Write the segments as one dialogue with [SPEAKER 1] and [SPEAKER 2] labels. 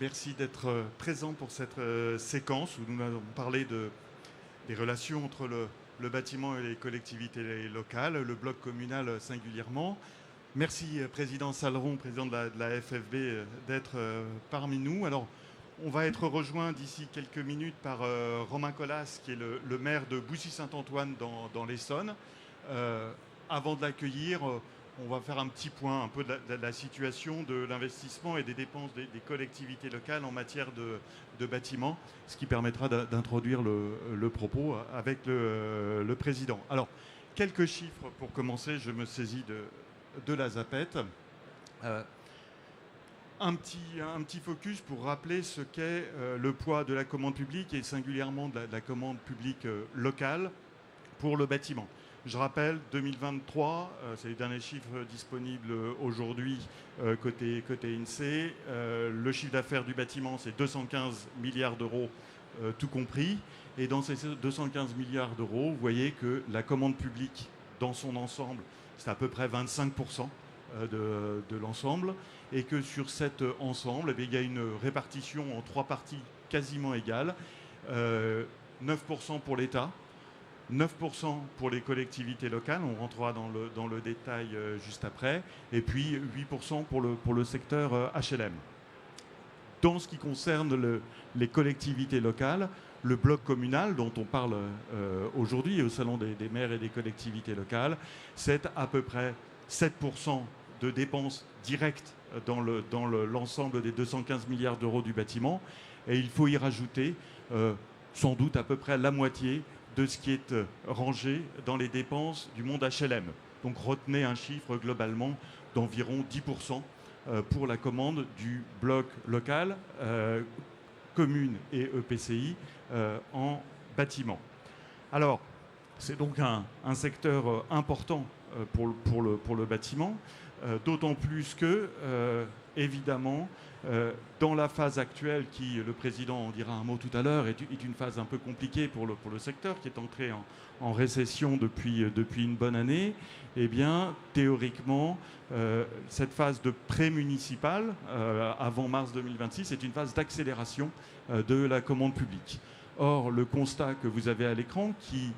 [SPEAKER 1] Merci d'être présent pour cette séquence où nous allons parler des relations entre le bâtiment et les collectivités locales, le bloc communal singulièrement. Merci Président Saleron, président de la FFB, d'être parmi nous. Alors, on va être rejoint d'ici quelques minutes par Romain Collas, qui est le maire de Boussy-Saint-Antoine dans l'Essonne. Avant de l'accueillir, on va faire un petit point un peu de la situation de l'investissement et des dépenses des collectivités locales en matière de bâtiments, ce qui permettra d'introduire le propos avec le président. Alors, quelques chiffres pour commencer, je me saisis de la zapette. Un petit focus pour rappeler ce qu'est le poids de la commande publique et singulièrement de la commande publique locale pour le bâtiment. Je rappelle, 2023, c'est les derniers chiffres disponibles aujourd'hui côté INSEE. Le chiffre d'affaires du bâtiment, c'est 215 milliards d'euros, tout compris. Et dans ces 215 milliards d'euros, vous voyez que la commande publique, dans son ensemble, c'est à peu près 25% de l'ensemble. Et que sur cet ensemble, il y a une répartition en trois parties quasiment égales. 9% pour l'État, 9% pour les collectivités locales, on rentrera dans le détail juste après, et puis 8% pour le secteur HLM. Dans ce qui concerne les collectivités locales, le bloc communal dont on parle aujourd'hui au Salon des maires et des collectivités locales, c'est à peu près 7% de dépenses directes dans l'ensemble des 215 milliards d'euros du bâtiment, et il faut y rajouter sans doute à peu près la moitié de ce qui est rangé dans les dépenses du monde HLM. Donc retenez un chiffre globalement d'environ 10% pour la commande du bloc local, communes et EPCI en bâtiment. Alors, c'est donc un secteur important pour le bâtiment, d'autant plus que, évidemment, dans la phase actuelle, qui, le président en dira un mot tout à l'heure, est une phase un peu compliquée pour le secteur, qui est entré en récession depuis une bonne année, eh bien, théoriquement, cette phase de pré-municipale, avant mars 2026, est une phase d'accélération de la commande publique. Or, le constat que vous avez à l'écran, qui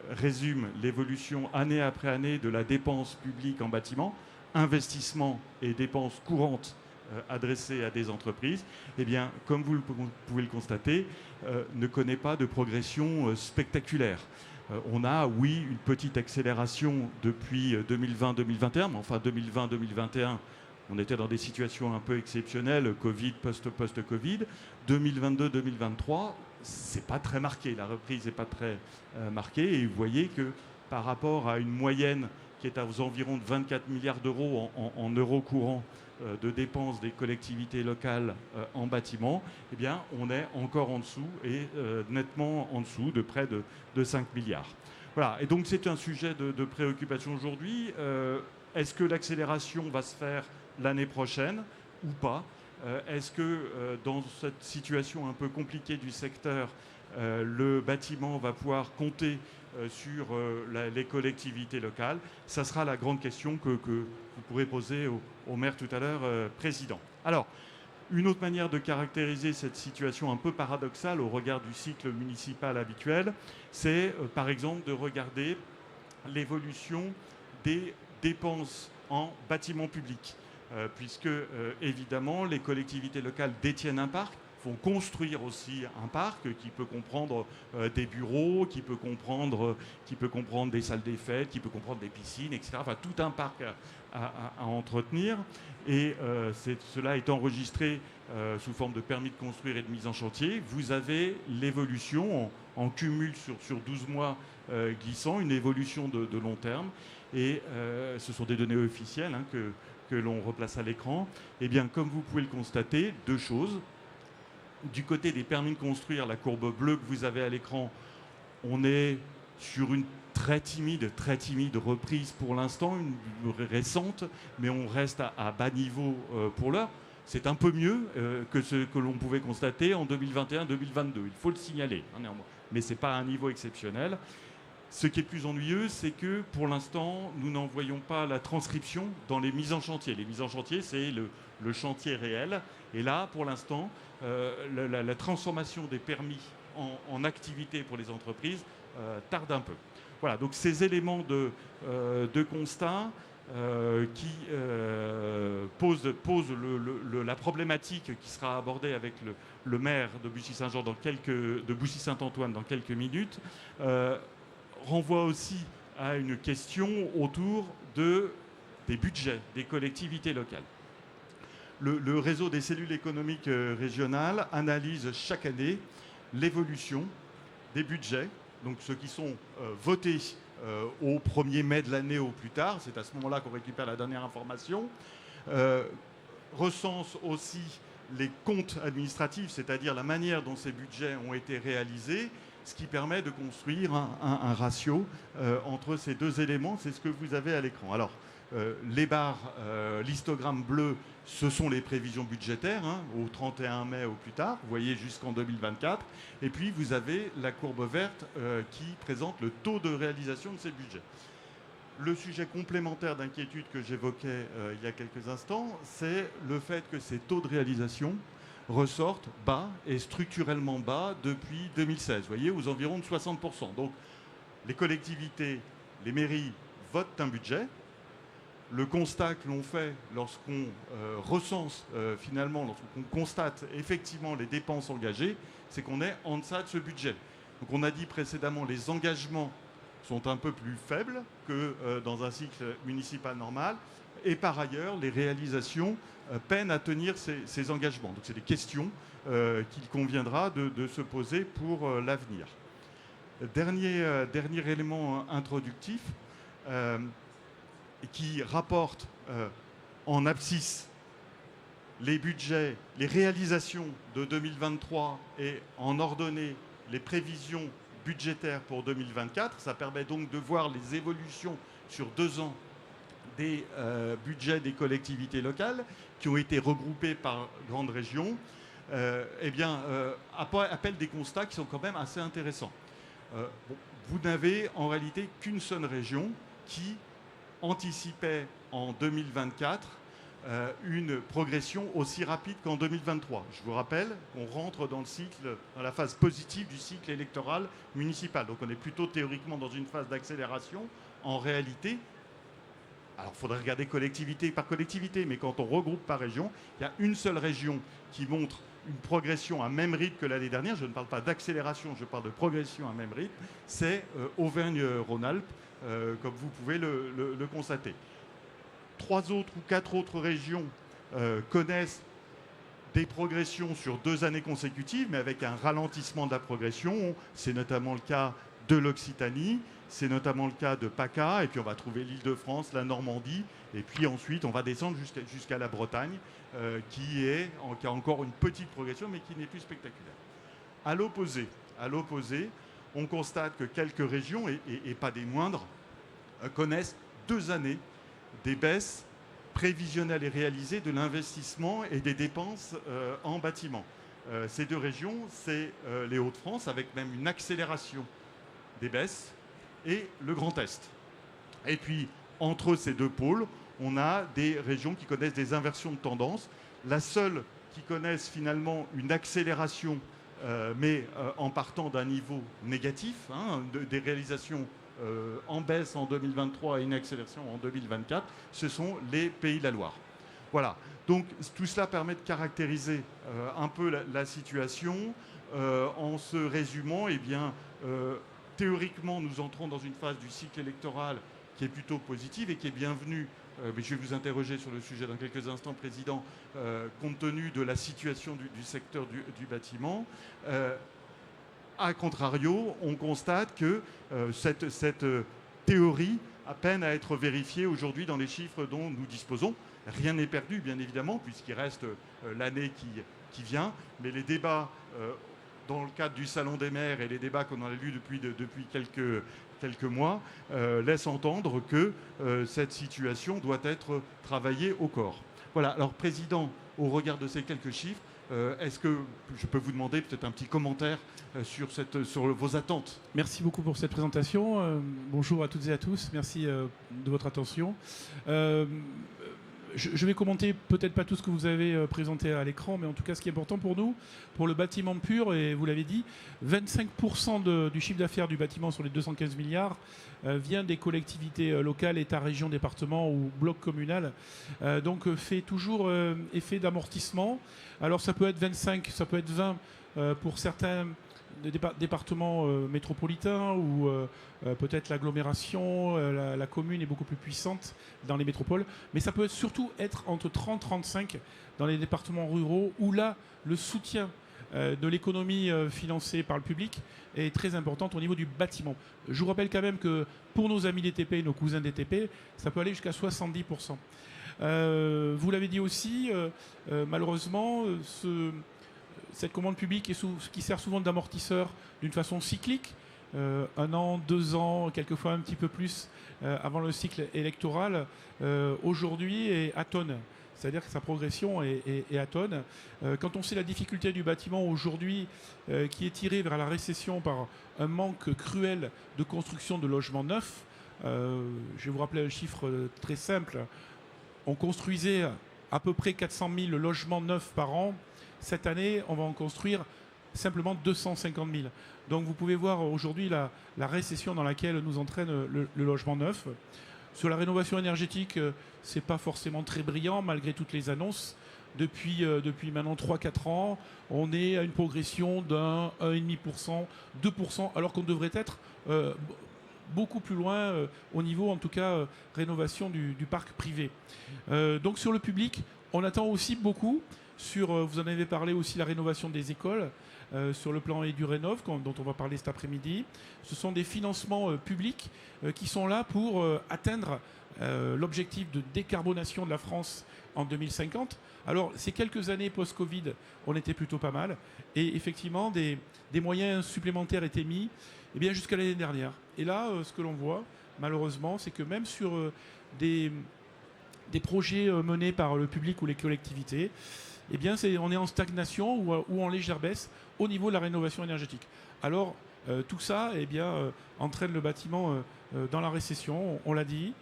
[SPEAKER 1] résume l'évolution année après année de la dépense publique en bâtiment, investissement et dépenses courantes adressées à des entreprises, eh bien, comme vous pouvez le constater, ne connaît pas de progression spectaculaire. On a, oui, une petite accélération depuis 2020-2021, mais enfin 2020-2021, on était dans des situations un peu exceptionnelles, Covid, post-Covid. 2022-2023, c'est pas très marqué, la reprise n'est pas très marquée, et vous voyez que par rapport à une moyenne qui est aux environs de 24 milliards d'euros en euros courants de dépenses des collectivités locales en bâtiment, eh bien, on est encore en dessous et nettement en dessous de près de 5 milliards. Voilà, et donc c'est un sujet de préoccupation aujourd'hui. Est-ce que l'accélération va se faire l'année prochaine ou pas? Est-ce que dans cette situation un peu compliquée du secteur, le bâtiment va pouvoir compter sur les collectivités locales? Ça sera la grande question que vous pourrez poser au maire tout à l'heure, président. Alors, une autre manière de caractériser cette situation un peu paradoxale au regard du cycle municipal habituel, c'est par exemple de regarder l'évolution des dépenses en bâtiments publics. Puisque, évidemment, les collectivités locales détiennent un parc, vont construire aussi un parc qui peut comprendre des bureaux, qui peut comprendre des salles des fêtes, qui peut comprendre des piscines, etc. Enfin, tout un parc à entretenir. Et cela est enregistré sous forme de permis de construire et de mise en chantier. Vous avez l'évolution en cumul sur 12 mois glissant, une évolution de long terme. Et ce sont des données officielles que l'on replace à l'écran. Eh bien, comme vous pouvez le constater, deux choses. Du côté des permis de construire, la courbe bleue que vous avez à l'écran, on est sur une très timide reprise pour l'instant, une récente, mais on reste à bas niveau pour l'heure. C'est un peu mieux que ce que l'on pouvait constater en 2021-2022. Il faut le signaler, néanmoins. Mais ce n'est pas un niveau exceptionnel. Ce qui est plus ennuyeux, c'est que pour l'instant, nous n'en voyons pas la transcription dans les mises en chantier. Les mises en chantier, c'est le chantier réel. Et là, pour l'instant, la transformation des permis en activité pour les entreprises tarde un peu. Voilà, donc ces éléments de constat qui posent la problématique qui sera abordée avec le maire de Bussy-Saint-Jean de Bussy-Saint-Antoine dans quelques minutes, renvoie aussi à une question autour des budgets des collectivités locales. Le réseau des cellules économiques régionales analyse chaque année l'évolution des budgets, donc ceux qui sont votés au 1er mai de l'année au plus tard, c'est à ce moment-là qu'on récupère la dernière information, recense aussi les comptes administratifs, c'est-à-dire la manière dont ces budgets ont été réalisés, ce qui permet de construire un ratio entre ces deux éléments. C'est ce que vous avez à l'écran. Alors, les barres, l'histogramme bleu, ce sont les prévisions budgétaires, au 31 mai au plus tard, vous voyez jusqu'en 2024. Et puis, vous avez la courbe verte qui présente le taux de réalisation de ces budgets. Le sujet complémentaire d'inquiétude que j'évoquais il y a quelques instants, c'est le fait que ces taux de réalisation ressortent bas et structurellement bas depuis 2016, vous voyez, aux environs de 60%. Donc, les collectivités, les mairies votent un budget. Le constat que l'on fait lorsqu'on recense finalement, lorsqu'on constate effectivement les dépenses engagées, c'est qu'on est en deçà de ce budget. Donc on a dit précédemment, les engagements sont un peu plus faibles que dans un cycle municipal normal. Et par ailleurs, les réalisations peinent à tenir ces engagements. Donc c'est des questions qu'il conviendra de se poser pour l'avenir. Dernier élément introductif qui rapporte en abscisse les budgets, les réalisations de 2023 et en ordonnée les prévisions budgétaires pour 2024. Ça permet donc de voir les évolutions sur 2 ans des budgets des collectivités locales qui ont été regroupés par grandes régions. Appellent des constats qui sont quand même assez intéressants. Vous n'avez en réalité qu'une seule région qui anticipait en 2024 une progression aussi rapide qu'en 2023. Je vous rappelle qu'on rentre dans la phase positive du cycle électoral municipal. Donc on est plutôt théoriquement dans une phase d'accélération. En réalité, alors il faudrait regarder collectivité par collectivité, mais quand on regroupe par région, il y a une seule région qui montre une progression à même rythme que l'année dernière. Je ne parle pas d'accélération, je parle de progression à même rythme. C'est Auvergne-Rhône-Alpes, comme vous pouvez le constater. 3 autres ou 4 autres régions connaissent des progressions sur 2 années consécutives, mais avec un ralentissement de la progression. C'est notamment le cas de l'Occitanie, c'est notamment le cas de PACA, et puis on va trouver l'Île-de-France, la Normandie, et puis ensuite on va descendre jusqu'à la Bretagne, qui a encore une petite progression, mais qui n'est plus spectaculaire. À l'opposé, on constate que quelques régions, et pas des moindres, connaissent 2 années des baisses prévisionnelles et réalisées de l'investissement et des dépenses en bâtiment. Ces 2 régions, c'est les Hauts-de-France, avec même une accélération des baisses, et le Grand Est. Et puis, entre ces 2 pôles, on a des régions qui connaissent des inversions de tendance. La seule qui connaisse finalement une accélération, mais en partant d'un niveau négatif, des réalisations en baisse en 2023 et une accélération en 2024, ce sont les Pays de la Loire. Voilà. Donc tout cela permet de caractériser un peu la situation en se résumant. Théoriquement, nous entrons dans une phase du cycle électoral qui est plutôt positive et qui est bienvenue. Mais je vais vous interroger sur le sujet dans quelques instants, Président, compte tenu de la situation du secteur du bâtiment. A contrario, on constate que cette théorie a peine à être vérifiée aujourd'hui dans les chiffres dont nous disposons. Rien n'est perdu, bien évidemment, puisqu'il reste l'année qui vient. Mais les débats dans le cadre du Salon des maires et les débats qu'on a lus depuis quelques mois laissent entendre que cette situation doit être travaillée au corps. Voilà. Alors, Président, au regard de ces quelques chiffres, Est-ce que je peux vous demander peut-être un petit commentaire sur vos attentes?
[SPEAKER 2] Merci beaucoup pour cette présentation. Bonjour à toutes et à tous. Merci de votre attention. Je vais commenter peut-être pas tout ce que vous avez présenté à l'écran, mais en tout cas ce qui est important pour nous, pour le bâtiment pur, et vous l'avez dit, 25% du chiffre d'affaires du bâtiment sur les 215 milliards vient des collectivités locales, État, région, département ou bloc communal. Donc fait toujours effet d'amortissement. Alors ça peut être 25, ça peut être 20 pour certains départements métropolitains où peut-être l'agglomération, la commune est beaucoup plus puissante dans les métropoles, mais ça peut surtout être entre 30-35 dans les départements ruraux où là, le soutien de l'économie financée par le public est très importante au niveau du bâtiment. Je vous rappelle quand même que pour nos amis des TP, nos cousins des TP, ça peut aller jusqu'à 70%. Vous l'avez dit aussi, malheureusement, cette commande publique qui sert souvent d'amortisseur d'une façon cyclique, 1 an, 2 ans, quelquefois un petit peu plus avant le cycle électoral, aujourd'hui est atone. C'est-à-dire que sa progression est atone. Quand on sait la difficulté du bâtiment aujourd'hui, qui est tirée vers la récession par un manque cruel de construction de logements neufs, je vais vous rappeler un chiffre très simple. On construisait à peu près 400 000 logements neufs par an. Cette année, on va en construire simplement 250 000. Donc vous pouvez voir aujourd'hui la récession dans laquelle nous entraîne le logement neuf. Sur la rénovation énergétique, ce n'est pas forcément très brillant malgré toutes les annonces. Depuis maintenant 3-4 ans, on est à une progression d'un 1,5%, 2%, alors qu'on devrait être beaucoup plus loin au niveau, en tout cas, rénovation du parc privé. Donc sur le public, on attend aussi beaucoup. Vous en avez parlé aussi, la rénovation des écoles, sur le plan EduRénov, dont on va parler cet après-midi. Ce sont des financements publics qui sont là pour atteindre l'objectif de décarbonation de la France en 2050. Alors, ces quelques années post-Covid, on était plutôt pas mal. Et effectivement, des moyens supplémentaires étaient mis jusqu'à l'année dernière. Et là, ce que l'on voit, malheureusement, c'est que même sur des projets menés par le public ou les collectivités, on est en stagnation ou en légère baisse au niveau de la rénovation énergétique. Alors, tout ça entraîne le bâtiment dans la récession, on l'a dit.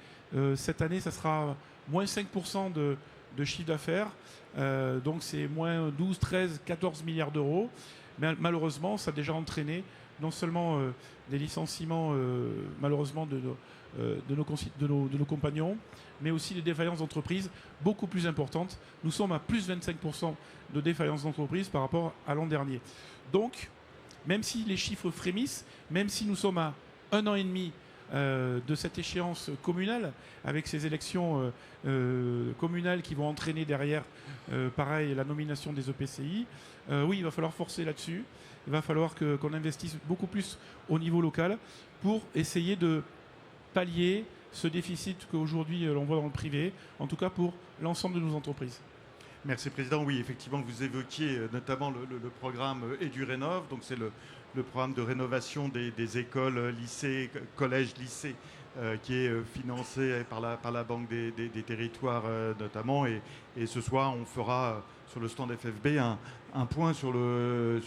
[SPEAKER 2] Cette année, ça sera moins 5% de chiffre d'affaires. Donc, c'est moins 12, 13, 14 milliards d'euros. Mais malheureusement, ça a déjà entraîné non seulement des licenciements, malheureusement, de nos compagnons, mais aussi des défaillances d'entreprises beaucoup plus importantes. Nous sommes à plus 25% de défaillances d'entreprises par rapport à l'an dernier. Donc, même si les chiffres frémissent, même si nous sommes à 1 an et demi de cette échéance communale, avec ces élections communales qui vont entraîner derrière, pareil, la nomination des EPCI, oui, il va falloir forcer là-dessus. Il va falloir qu'on investisse beaucoup plus au niveau local pour essayer de pallier ce déficit qu'aujourd'hui l'on voit dans le privé, en tout cas pour l'ensemble de nos entreprises.
[SPEAKER 1] Merci Président. Oui, effectivement, vous évoquiez notamment le programme EduRénov, donc c'est le programme de rénovation des écoles, lycées, collèges, lycées, qui est financé par la Banque des territoires notamment. Et ce soir, on fera sur le stand FFB un point sur le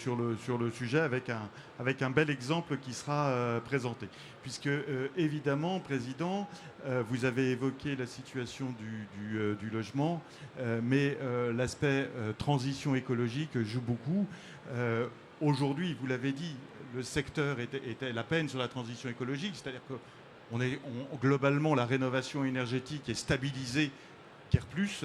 [SPEAKER 1] sujet avec un bel exemple qui sera présenté. Puisque évidemment, Président, vous avez évoqué la situation du logement, mais l'aspect transition écologique joue beaucoup. Aujourd'hui, vous l'avez dit, le secteur était à la peine sur la transition écologique, c'est-à-dire que globalement, la rénovation énergétique est stabilisée, guère plus,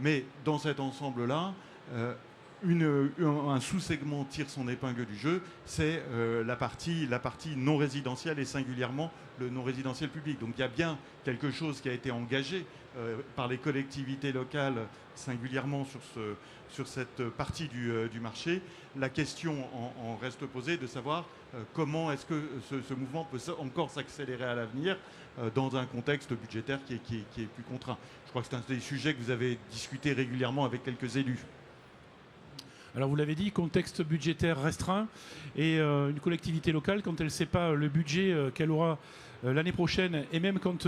[SPEAKER 1] mais dans cet ensemble-là, un sous-segment tire son épingle du jeu, c'est la partie non résidentielle et singulièrement le non résidentiel public. Donc il y a bien quelque chose qui a été engagé par les collectivités locales, singulièrement sur cette partie du marché. La question en reste posée de savoir comment est-ce que ce mouvement peut encore s'accélérer à l'avenir dans un contexte budgétaire qui est plus contraint. Je crois que c'est un des sujets que vous avez discuté régulièrement avec quelques élus.
[SPEAKER 2] Alors vous l'avez dit, contexte budgétaire restreint et une collectivité locale, quand elle ne sait pas le budget qu'elle aura l'année prochaine, et même quand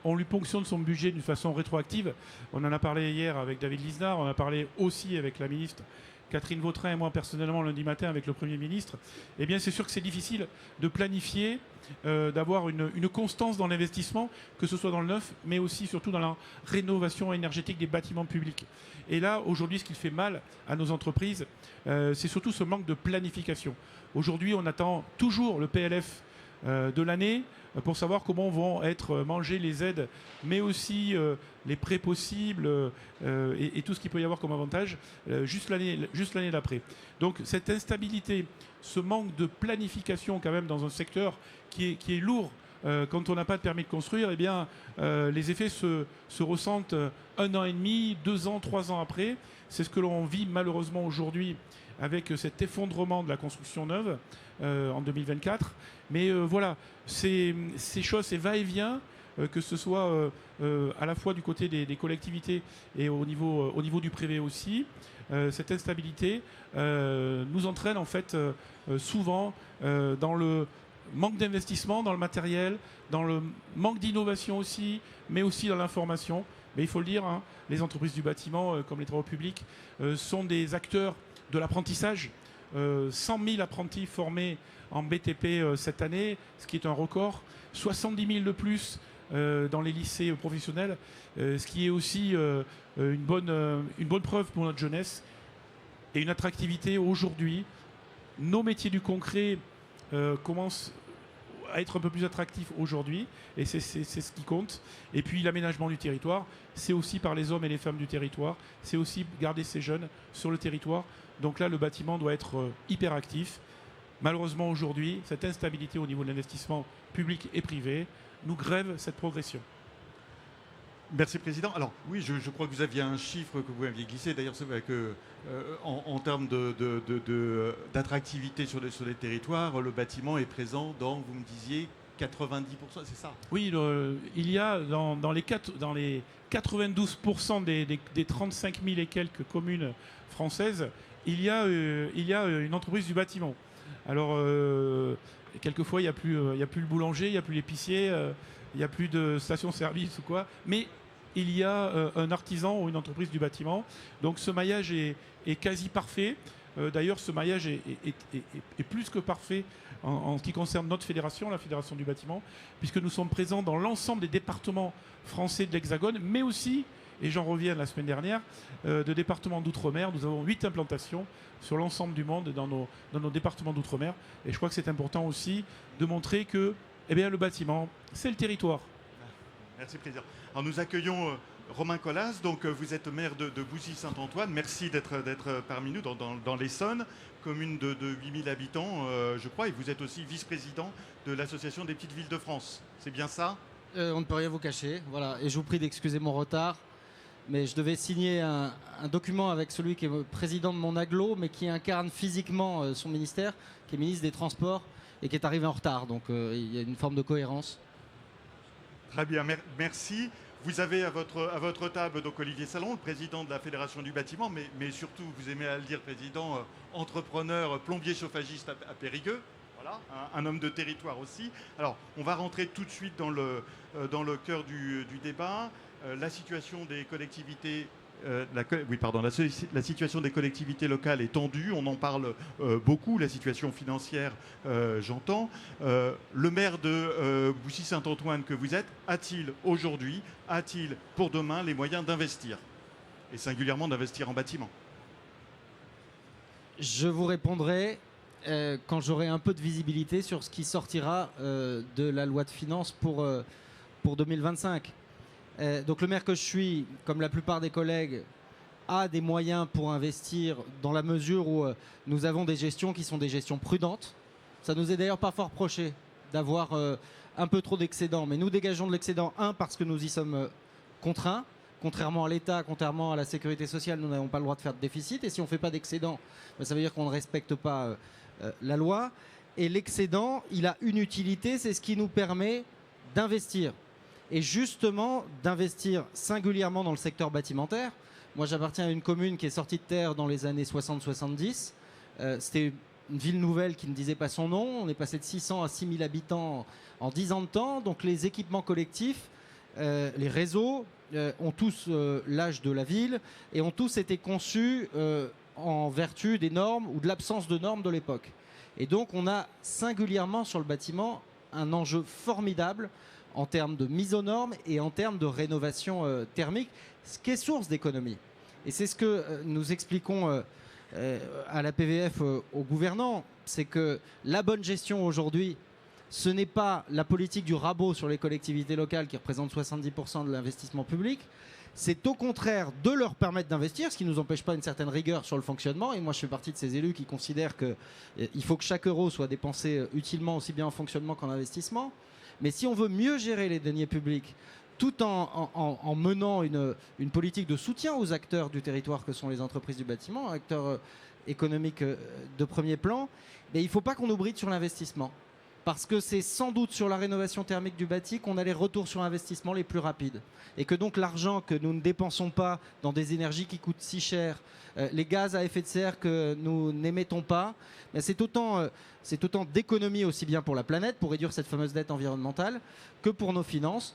[SPEAKER 2] on lui ponctionne son budget d'une façon rétroactive, on en a parlé hier avec David Lisnard, on en a parlé aussi avec la ministre Catherine Vautrin et moi personnellement lundi matin avec le Premier ministre, eh bien c'est sûr que c'est difficile de planifier, d'avoir une constance dans l'investissement, que ce soit dans le neuf, mais aussi surtout dans la rénovation énergétique des bâtiments publics. Et là, aujourd'hui, ce qui fait mal à nos entreprises, c'est surtout ce manque de planification. Aujourd'hui, on attend toujours le PLF de l'année pour savoir comment vont être mangées les aides, mais aussi les prêts possibles et tout ce qu'il peut y avoir comme avantage juste l'année d'après. Donc cette instabilité, ce manque de planification quand même dans un secteur qui est lourd, quand on n'a pas de permis de construire, eh bien, les effets se ressentent 1 an et demi, 2 ans, 3 ans après. C'est ce que l'on vit malheureusement aujourd'hui avec cet effondrement de la construction neuve en 2024. Mais voilà, ces choses, ces va-et-vient, que ce soit à la fois du côté des collectivités et au niveau du privé aussi, cette instabilité nous entraîne en fait souvent dans le manque d'investissement, dans le matériel, dans le manque d'innovation aussi, mais aussi dans l'information. Mais il faut le dire, hein, les entreprises du bâtiment, comme les travaux publics, sont des acteurs de l'apprentissage. 100 000 apprentis formés en BTP cette année, ce qui est un record. 70 000 de plus dans les lycées professionnels, ce qui est aussi une bonne preuve pour notre jeunesse et une attractivité aujourd'hui. Nos métiers du concret commencent à être un peu plus attractifs aujourd'hui, et c'est ce qui compte. Et puis l'aménagement du territoire, c'est aussi par les hommes et les femmes du territoire, c'est aussi garder ces jeunes sur le territoire. Donc là, le bâtiment doit être hyper actif. Malheureusement, aujourd'hui, cette instabilité au niveau de l'investissement public et privé nous grève cette progression.
[SPEAKER 1] Merci, Président. Alors, oui, je crois que vous aviez un chiffre que vous aviez glissé. D'ailleurs, c'est vrai que en termes d'attractivité sur les territoires, le bâtiment est présent dans, vous me disiez, 90%, c'est ça?
[SPEAKER 2] Oui, il y a dans les 92% des 35 000 et quelques communes françaises, il y a une entreprise du bâtiment. Alors, quelquefois, il n'y a plus le boulanger, il n'y a plus l'épicier, il n'y a plus de station-service ou quoi. Mais il y a un artisan ou une entreprise du bâtiment. Donc, ce maillage est quasi parfait. D'ailleurs, ce maillage est plus que parfait en ce qui concerne notre fédération, la Fédération du bâtiment, puisque nous sommes présents dans l'ensemble des départements français de l'Hexagone, mais aussi, et j'en reviens la semaine dernière, de départements d'outre-mer. Nous avons 8 implantations sur l'ensemble du monde dans nos départements d'outre-mer. Et je crois que c'est important aussi de montrer que le bâtiment, c'est le territoire.
[SPEAKER 1] Merci, Président. Alors nous accueillons Romain Colas, donc vous êtes maire de Boussy-Saint-Antoine. Merci d'être parmi nous dans l'Essonne, commune de 8000 habitants, je crois, et vous êtes aussi vice-président de l'Association des petites villes de France. C'est bien ça?
[SPEAKER 3] On ne peut rien vous cacher, voilà. Et je vous prie d'excuser mon retard, mais je devais signer un document avec celui qui est président de mon agglo, mais qui incarne physiquement son ministère, qui est ministre des Transports, et qui est arrivé en retard. Donc il y a une forme de cohérence.
[SPEAKER 1] Très bien, merci. Vous avez à votre table donc Olivier Salon, le président de la Fédération du bâtiment, mais surtout, vous aimez à le dire, président, entrepreneur, plombier chauffagiste à Périgueux. Voilà, un homme de territoire aussi. Alors, on va rentrer tout de suite dans le cœur du débat. La situation des collectivités... la situation des collectivités locales est tendue, on en parle beaucoup, la situation financière, j'entends. Le maire de Boussy-Saint-Antoine que vous êtes, a-t-il pour demain les moyens d'investir, et singulièrement d'investir en bâtiment?
[SPEAKER 3] Je vous répondrai quand j'aurai un peu de visibilité sur ce qui sortira de la loi de finances pour 2025. Donc le maire que je suis, comme la plupart des collègues, a des moyens pour investir dans la mesure où nous avons des gestions qui sont des gestions prudentes. Ça nous est d'ailleurs parfois reproché d'avoir un peu trop d'excédents, mais nous dégageons de l'excédent, parce que nous y sommes contraints. Contrairement à l'État, contrairement à la sécurité sociale, nous n'avons pas le droit de faire de déficit. Et si on ne fait pas d'excédent, ça veut dire qu'on ne respecte pas la loi. Et l'excédent, il a une utilité, c'est ce qui nous permet d'investir. Et justement, d'investir singulièrement dans le secteur bâtimentaire. Moi, j'appartiens à une commune qui est sortie de terre dans les années 60-70. C'était une ville nouvelle qui ne disait pas son nom. On est passé de 600 à 6000 habitants en 10 ans de temps. Donc les équipements collectifs, les réseaux ont tous l'âge de la ville et ont tous été conçus en vertu des normes ou de l'absence de normes de l'époque. Et donc on a singulièrement sur le bâtiment un enjeu formidable en termes de mise aux normes et en termes de rénovation thermique, ce qui est source d'économie. Et c'est ce que nous expliquons à la PVF aux gouvernants, c'est que la bonne gestion aujourd'hui, ce n'est pas la politique du rabot sur les collectivités locales qui représente 70% de l'investissement public, c'est au contraire de leur permettre d'investir, ce qui ne nous empêche pas une certaine rigueur sur le fonctionnement. Et moi, je fais partie de ces élus qui considèrent qu'il faut que chaque euro soit dépensé utilement, aussi bien en fonctionnement qu'en investissement. Mais si on veut mieux gérer les deniers publics, tout en menant une politique de soutien aux acteurs du territoire que sont les entreprises du bâtiment, acteurs économiques de premier plan, mais il ne faut pas qu'on nous bride sur l'investissement. Parce que c'est sans doute sur la rénovation thermique du bâti qu'on a les retours sur investissement les plus rapides. Et que donc l'argent que nous ne dépensons pas dans des énergies qui coûtent si cher, les gaz à effet de serre que nous n'émettons pas, c'est autant d'économies aussi bien pour la planète, pour réduire cette fameuse dette environnementale, que pour nos finances,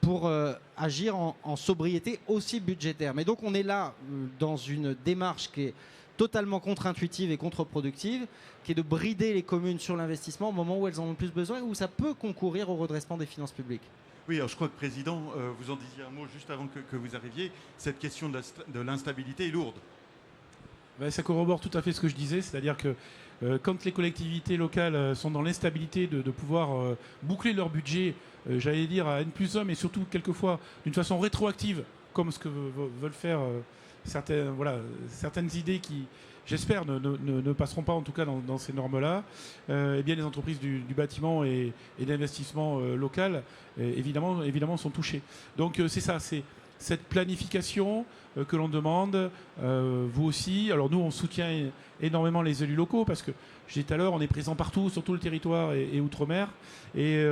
[SPEAKER 3] pour agir en sobriété aussi budgétaire. Mais donc on est là dans une démarche qui est totalement contre-intuitive et contre-productive, qui est de brider les communes sur l'investissement au moment où elles en ont plus besoin et où ça peut concourir au redressement des finances publiques.
[SPEAKER 1] Oui, alors je crois que, Président, vous en disiez un mot juste avant que vous arriviez, cette question de l'instabilité est lourde.
[SPEAKER 2] Ça corrobore tout à fait ce que je disais, c'est-à-dire que quand les collectivités locales sont dans l'instabilité de pouvoir boucler leur budget, j'allais dire à N+1, mais surtout quelquefois d'une façon rétroactive, comme ce que veulent faire certaines idées qui, j'espère, ne passeront pas en tout cas dans ces normes-là, eh bien les entreprises du bâtiment et d'investissement local, évidemment sont touchées. Donc c'est ça, c'est cette planification que l'on demande, vous aussi. Alors nous, on soutient énormément les élus locaux parce que, je disais tout à l'heure, on est présent partout, sur tout le territoire et outre-mer. Et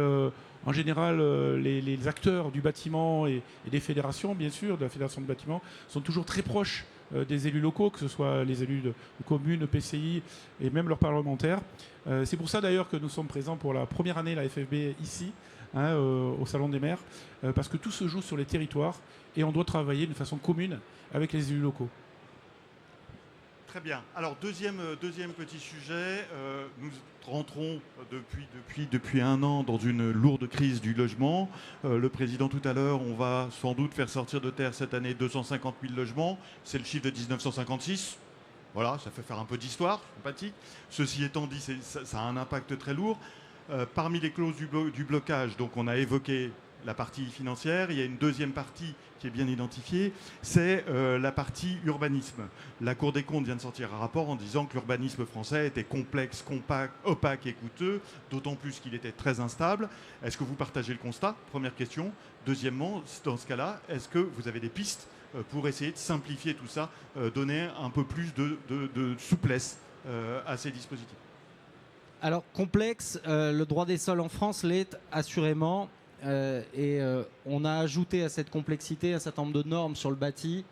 [SPEAKER 2] en général, les acteurs du bâtiment et des fédérations, bien sûr, de la fédération de bâtiment, sont toujours très proches des élus locaux, que ce soit les élus de communes, PCI et même leurs parlementaires. C'est pour ça d'ailleurs que nous sommes présents pour la première année, la FFB, ici, au Salon des maires, parce que tout se joue sur les territoires et on doit travailler de façon commune avec les élus locaux.
[SPEAKER 1] Très bien. Alors, deuxième petit sujet. Nous rentrons depuis un an dans une lourde crise du logement. Le Président, tout à l'heure, on va sans doute faire sortir de terre cette année 250 000 logements. C'est le chiffre de 1956. Voilà, ça fait faire un peu d'histoire, sympathique. Ceci étant dit, ça a un impact très lourd. Parmi les clauses du blocage, donc on a évoqué la partie financière, il y a une deuxième partie qui est bien identifiée, c'est la partie urbanisme. La Cour des comptes vient de sortir un rapport en disant que l'urbanisme français était complexe, compact, opaque et coûteux, d'autant plus qu'il était très instable. Est-ce que vous partagez le constat? Première question. Deuxièmement, dans ce cas-là, est-ce que vous avez des pistes pour essayer de simplifier tout ça, donner un peu plus de souplesse à ces dispositifs?
[SPEAKER 3] Alors, complexe, le droit des sols en France l'est assurément. On a ajouté à cette complexité un certain nombre de normes sur le bâti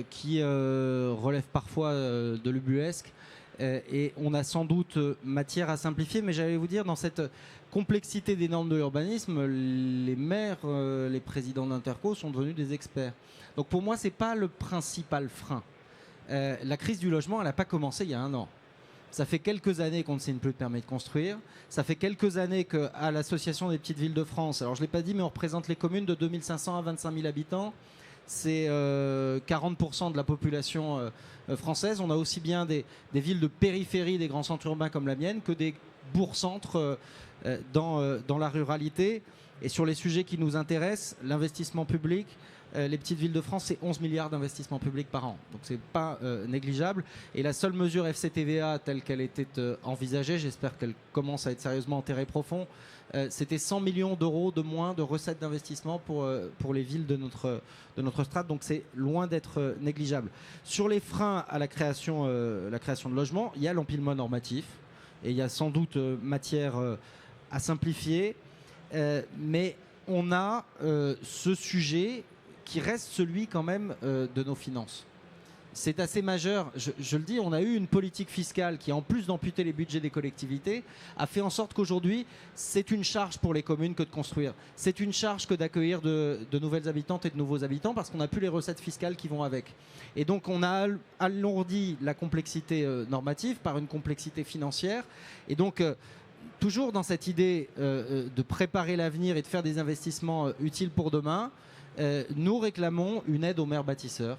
[SPEAKER 3] qui relèvent parfois de l'ubuesque. Et on a sans doute matière à simplifier, mais j'allais vous dire, dans cette complexité des normes de l'urbanisme, les maires, les présidents d'interco sont devenus des experts. Donc pour moi, ce n'est pas le principal frein. La crise du logement, elle n'a pas commencé il y a un an. Ça fait quelques années qu'on ne signe plus de permis de construire. Ça fait quelques années qu'à l'Association des petites villes de France, alors je ne l'ai pas dit, mais on représente les communes de 2500 à 25 000 habitants. C'est 40% de la population française. On a aussi bien des villes de périphérie des grands centres urbains comme la mienne que des bourgs-centres dans la ruralité. Et sur les sujets qui nous intéressent, l'investissement public, les petites villes de France, c'est 11 milliards d'investissements publics par an. Donc c'est pas négligeable. Et la seule mesure FCTVA telle qu'elle était envisagée, j'espère qu'elle commence à être sérieusement enterrée profond, c'était 100 millions d'euros de moins de recettes d'investissement pour les villes de notre strate. Donc c'est loin d'être négligeable. Sur les freins à la création de logements, il y a l'empilement normatif. Et il y a sans doute matière à simplifier. Mais on a ce sujet qui reste celui quand même de nos finances. c'est assez majeur. Je le dis, on a eu une politique fiscale qui, en plus d'amputer les budgets des collectivités, a fait en sorte qu'aujourd'hui, c'est une charge pour les communes que de construire. C'est une charge que d'accueillir de nouvelles habitantes et de nouveaux habitants parce qu'on n'a plus les recettes fiscales qui vont avec. Et donc, on a alourdi la complexité normative par une complexité financière. Et donc, toujours dans cette idée de préparer l'avenir et de faire des investissements utiles pour demain, nous réclamons une aide aux maires bâtisseurs.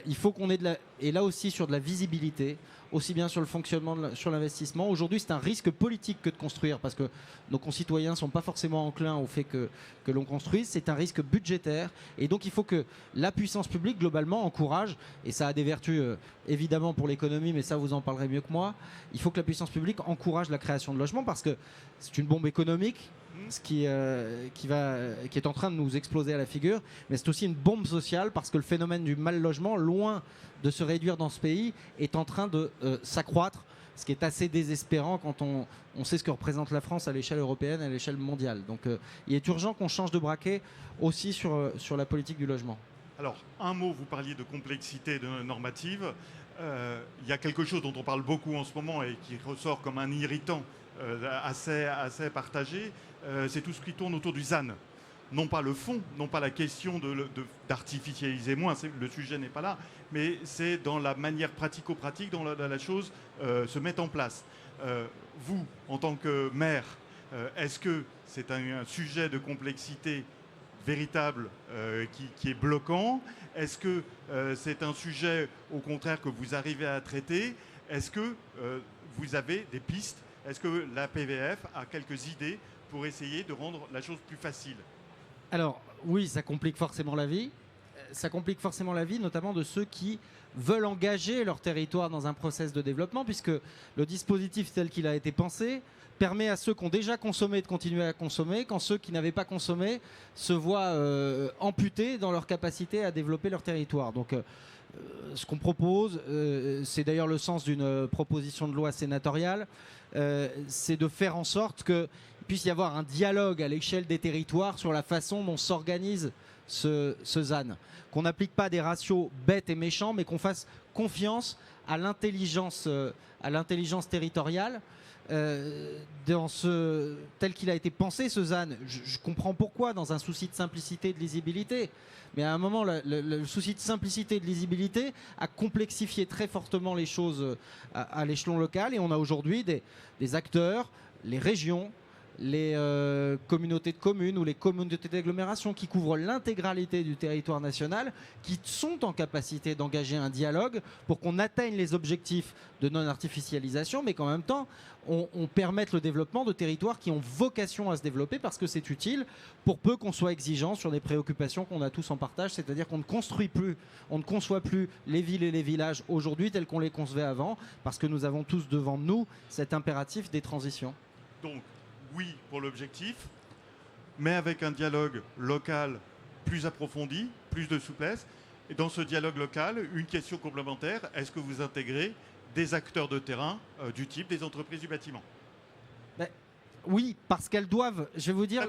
[SPEAKER 3] Il faut qu'on ait et là aussi sur de la visibilité, aussi bien sur le fonctionnement, sur l'investissement. Aujourd'hui, c'est un risque politique que de construire parce que nos concitoyens ne sont pas forcément enclins au fait que l'on construise. C'est un risque budgétaire et donc il faut que la puissance publique, globalement, encourage, et ça a des vertus évidemment pour l'économie, mais ça vous en parlerez mieux que moi, il faut que la puissance publique encourage la création de logements parce que c'est une bombe économique qui est en train de nous exploser à la figure, mais c'est aussi une bombe sociale parce que le phénomène du mal logement, loin de se réduire dans ce pays, est en train de s'accroître, ce qui est assez désespérant quand on sait ce que représente la France à l'échelle européenne et à l'échelle mondiale. Donc il est urgent qu'on change de braquet aussi sur la politique du logement.
[SPEAKER 1] Alors, un mot, vous parliez de complexité normative. Il y a quelque chose dont on parle beaucoup en ce moment et qui ressort comme un irritant assez partagé, c'est tout ce qui tourne autour du ZAN. Non pas le fond, non pas la question d'artificialiser moins, le sujet n'est pas là, mais c'est dans la manière pratico-pratique dont la chose se met en place. Vous, en tant que maire, est-ce que c'est un sujet de complexité véritable qui est bloquant? Est-ce que c'est un sujet, au contraire, que vous arrivez à traiter? Est-ce que vous avez des pistes? Est-ce que la PVF a quelques idées pour essayer de rendre la chose plus facile?
[SPEAKER 3] Alors, oui, ça complique forcément la vie. Ça complique forcément la vie, notamment de ceux qui veulent engager leur territoire dans un process de développement, puisque le dispositif tel qu'il a été pensé permet à ceux qui ont déjà consommé de continuer à consommer, quand ceux qui n'avaient pas consommé se voient amputés dans leur capacité à développer leur territoire. Donc, ce qu'on propose, c'est d'ailleurs le sens d'une proposition de loi sénatoriale, c'est de faire en sorte qu'il puisse y avoir un dialogue à l'échelle des territoires sur la façon dont s'organise ce ZAN. Qu'on n'applique pas des ratios bêtes et méchants, mais qu'on fasse confiance à l'intelligence territoriale. Tel qu'il a été pensé, ce ZAN, je comprends pourquoi, dans un souci de simplicité et de lisibilité. Mais à un moment, le souci de simplicité et de lisibilité a complexifié très fortement les choses à l'échelon local. Et on a aujourd'hui des acteurs, les régions, les communautés de communes ou les communautés d'agglomération qui couvrent l'intégralité du territoire national, qui sont en capacité d'engager un dialogue pour qu'on atteigne les objectifs de non-artificialisation, mais qu'en même temps, on permette le développement de territoires qui ont vocation à se développer parce que c'est utile, pour peu qu'on soit exigeant sur des préoccupations qu'on a tous en partage, c'est-à-dire qu'on ne construit plus, on ne conçoit plus les villes et les villages aujourd'hui tels qu'on les concevait avant, parce que nous avons tous devant nous cet impératif des transitions.
[SPEAKER 1] Donc, oui pour l'objectif, mais avec un dialogue local plus approfondi, plus de souplesse. Et dans ce dialogue local, une question complémentaire, est-ce que vous intégrez des acteurs de terrain du type des entreprises du bâtiment?
[SPEAKER 3] Oui, parce qu'elles doivent, je vais vous dire,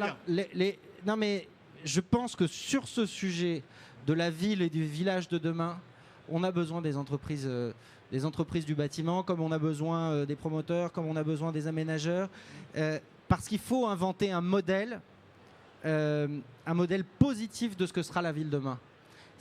[SPEAKER 3] non mais je pense que sur ce sujet de la ville et du village de demain, on a besoin des entreprises du bâtiment, comme on a besoin des promoteurs, comme on a besoin des aménageurs, parce qu'il faut inventer un modèle positif de ce que sera la ville demain.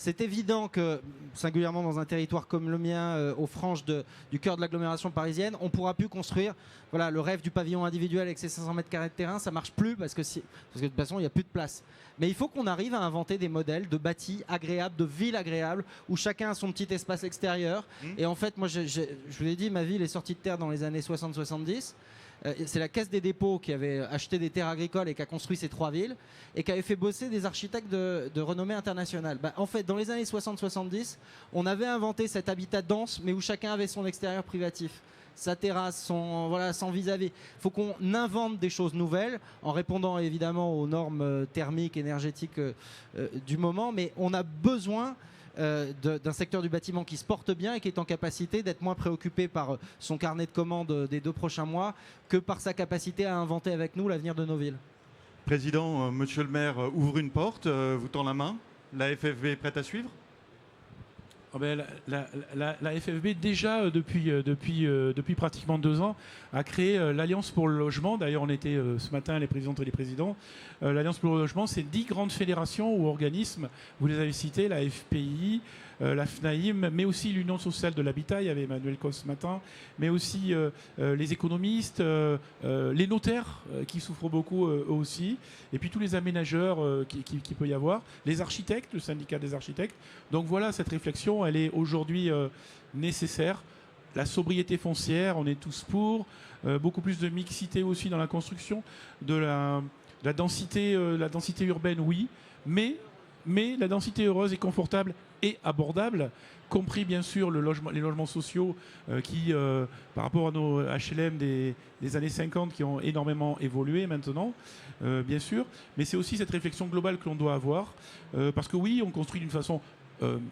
[SPEAKER 3] C'est évident que, singulièrement dans un territoire comme le mien, aux franges du cœur de l'agglomération parisienne, on ne pourra plus construire le rêve du pavillon individuel avec ses 500 mètres carrés de terrain. Ça ne marche plus parce que de toute façon, il n'y a plus de place. Mais il faut qu'on arrive à inventer des modèles de bâtis agréables, de villes agréables, où chacun a son petit espace extérieur. Et en fait, moi, je vous l'ai dit, ma ville est sortie de terre dans les années 60-70. C'est la Caisse des dépôts qui avait acheté des terres agricoles et qui a construit ces 3 villes et qui avait fait bosser des architectes de renommée internationale. En fait, dans les années 60-70, on avait inventé cet habitat dense, mais où chacun avait son extérieur privatif, sa terrasse, son vis-à-vis. Il faut qu'on invente des choses nouvelles en répondant évidemment aux normes thermiques, énergétiques du moment, mais on a besoin d'un secteur du bâtiment qui se porte bien et qui est en capacité d'être moins préoccupé par son carnet de commandes des 2 prochains mois que par sa capacité à inventer avec nous l'avenir de nos villes.
[SPEAKER 1] Président, monsieur le maire ouvre une porte, vous tend la main. La FFV est prête à suivre?
[SPEAKER 2] Oh ben, la FFB, déjà depuis pratiquement 2 ans, a créé l'Alliance pour le logement. D'ailleurs, on était ce matin les présidentes et les présidents. L'Alliance pour le logement, c'est 10 grandes fédérations ou organismes. Vous les avez cités, la FPI, la FNAIM, mais aussi l'Union sociale de l'habitat. Il y avait Emmanuel Cos ce matin, mais aussi les économistes, les notaires qui souffrent beaucoup eux aussi, et puis tous les aménageurs qui peut y avoir, les architectes, le syndicat des architectes. Donc voilà, cette réflexion, elle est aujourd'hui nécessaire. La sobriété foncière, on est tous pour. Beaucoup plus de mixité aussi dans la construction, de la densité urbaine, oui, mais la densité heureuse et confortable et abordable, compris bien sûr les logements sociaux qui, par rapport à nos HLM des années 50, qui ont énormément évolué maintenant, bien sûr. Mais c'est aussi cette réflexion globale que l'on doit avoir, parce que oui, on construit d'une façon,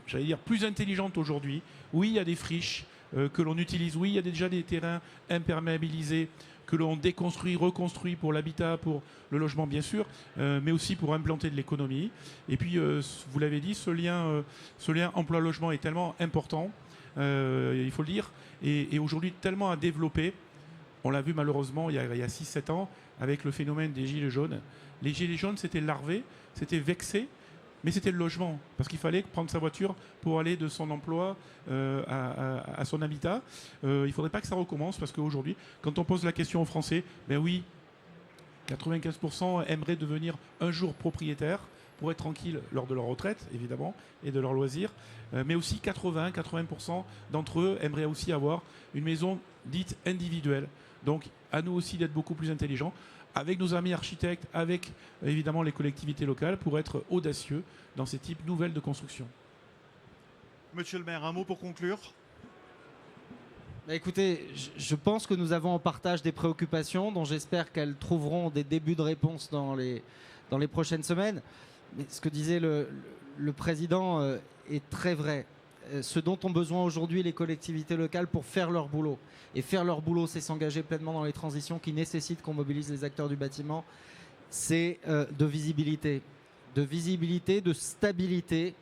[SPEAKER 2] j'allais dire, plus intelligente aujourd'hui. Oui, il y a des friches que l'on utilise. Oui, il y a déjà des terrains imperméabilisés que l'on déconstruit, reconstruit pour l'habitat, pour le logement bien sûr, mais aussi pour implanter de l'économie. Et puis, vous l'avez dit, ce lien emploi-logement est tellement important, il faut le dire, et aujourd'hui tellement à développer. On l'a vu malheureusement il y a 6-7 ans avec le phénomène des gilets jaunes. Les gilets jaunes, c'était larvé, c'était vexé, mais c'était le logement, parce qu'il fallait prendre sa voiture pour aller de son emploi à son habitat. Il ne faudrait pas que ça recommence, parce qu'aujourd'hui, quand on pose la question aux Français, ben oui, 95% aimeraient devenir un jour propriétaires pour être tranquilles lors de leur retraite, évidemment, et de leurs loisirs. Mais aussi 80% d'entre eux aimeraient aussi avoir une maison dite individuelle. Donc, à nous aussi d'être beaucoup plus intelligents, avec nos amis architectes, avec évidemment les collectivités locales, pour être audacieux dans ces types nouvelles de construction.
[SPEAKER 1] Monsieur le maire, un mot pour conclure.
[SPEAKER 3] Bah écoutez, je pense que nous avons en partage des préoccupations dont j'espère qu'elles trouveront des débuts de réponse dans les prochaines semaines. Mais ce que disait le président est très vrai. Ce dont ont besoin aujourd'hui les collectivités locales pour faire leur boulot. Et faire leur boulot, c'est s'engager pleinement dans les transitions qui nécessitent qu'on mobilise les acteurs du bâtiment. C'est de visibilité, de stabilité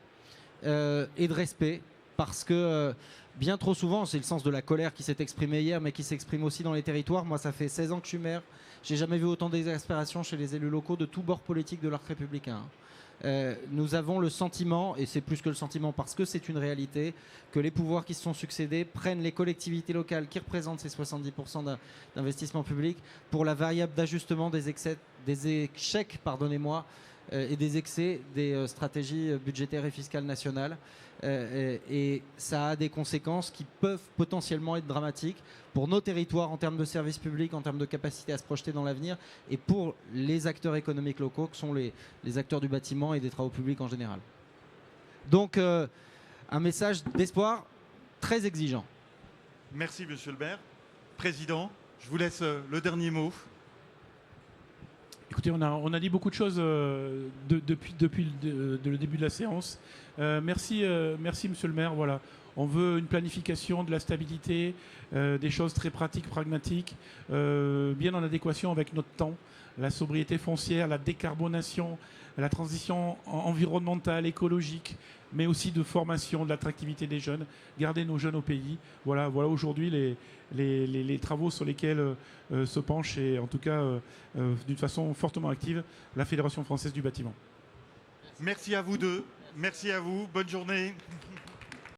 [SPEAKER 3] et de respect. Parce que bien trop souvent, c'est le sens de la colère qui s'est exprimée hier, mais qui s'exprime aussi dans les territoires. Moi, ça fait 16 ans que je suis maire. J'ai jamais vu autant d'exaspération chez les élus locaux de tous bords politiques de l'arc républicain. Nous avons le sentiment, et c'est plus que le sentiment parce que c'est une réalité, que les pouvoirs qui se sont succédés prennent les collectivités locales qui représentent ces 70% d'investissement public pour la variable d'ajustement des échecs, et des excès des stratégies budgétaires et fiscales nationales. Et ça a des conséquences qui peuvent potentiellement être dramatiques pour nos territoires en termes de services publics, en termes de capacité à se projeter dans l'avenir, et pour les acteurs économiques locaux, que sont les acteurs du bâtiment et des travaux publics en général. Donc, un message d'espoir très exigeant.
[SPEAKER 1] Merci, monsieur le maire. Président, je vous laisse le dernier mot.
[SPEAKER 2] Écoutez, on a dit beaucoup de choses depuis le début de la séance. Merci, monsieur le maire. Voilà. On veut une planification, de la stabilité, des choses très pratiques, pragmatiques, bien en adéquation avec notre temps. La sobriété foncière, la décarbonation, la transition environnementale, écologique, mais aussi de formation, de l'attractivité des jeunes, garder nos jeunes au pays. Voilà aujourd'hui les travaux sur lesquels se penche, et en tout cas d'une façon fortement active, la Fédération française du bâtiment.
[SPEAKER 1] Merci à vous deux. Merci à vous. Bonne journée.